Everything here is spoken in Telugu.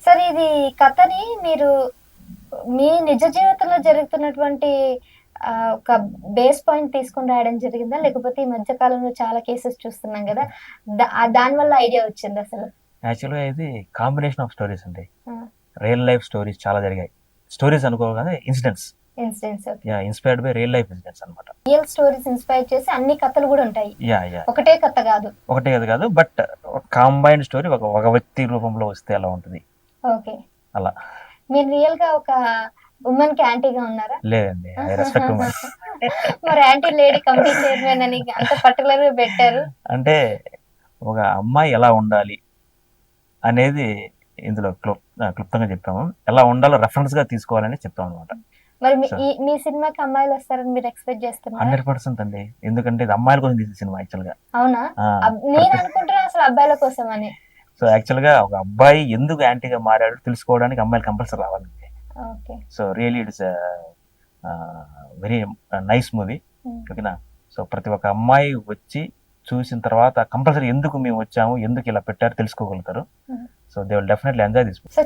సరే ఇది కథని మీరు మీ నిజ జీవితంలో జరుగుతున్నటువంటి ఒక బేస్ పాయింట్ తీసుకొని రాయడం జరిగిందా? లేకపోతే ఈ మధ్య కాలంలో చాలా కేసెస్ చూస్తున్నాం గదా! దాని వల్ల ఐడియా వచ్చిందసలు? యాక్చువల్‌గా ఇది కాంబినేషన్ ఆఫ్ స్టోరీస్ అండి. ఆ! రియల్ లైఫ్ స్టోరీస్ చాలా జరిగాయి. స్టోరీస్ అనుకోగానే incidents. Incidents. Okay. Inspired by real life incidents అన్నమాట. రియల్ స్టోరీస్ ఇన్‌స్పైర్ చేసి అన్ని కథలు గూడా ఉంటాయి. యాహ్! ఒకటే కథ గాదు. ఒకటే అది కాదు. బట్ కాంబైన్డ్ స్టోరీ ఒక వ్యక్తి రూపంలో వస్తే ఎలా ఉంటది? ఓకే. అలా. మీరు రియల్‌గా ఒక వుమెన్‌కి యాంటీగా ఉన్నారా? లేదండి. I respect women. మరి యాంటీ లేడీ కమిటీ చైర్మన్ అని అంత పర్టిక్యులర్‌గా పెట్టారు. అంటే ఒక అమ్మాయి ఎలా ఉండాలి అనేది ఇందులో క్లుప్తంగా చెప్పాము. ఎలా ఉండాలో రెఫరెన్స్‌గా తీసుకోవాలని చెప్తాం అనమాట. మరి సో మీ సినిమాకి అమ్మాయిలొస్తారని మీరు ఎక్స్‌పెక్ట్ చేస్తున్నారా? 100% అండి. ఎందుకంటే ఇది అమ్మాయిల కోసం తీసిన సినిమా యాక్చువల్‌గా. అవునా? ఆ! నేను ప్రతి అనుకుంటున్నా అసలు అబ్బాయిల కోసమని. సో యాక్చువల్‌గా ఒక అబ్బాయి ఎందుకు యాంటీగా మారాడో తెలుసుకోవడానికి అమ్మాయిలు కంపల్సరీ రావాలండి. Okay. So really it is very nice movie. హ్మ్. ఓకేనా? సో ప్రతి ఒక్క అమ్మాయి వచ్చి చూసిన తర్వాత కంపల్సరీ ఎందుకు మేము వచ్చాము, ఎందుకు ఇలా పెట్టారో తెలుసుకోగలుగుతారు. హ్మ్. So they will definitely enjoy this. So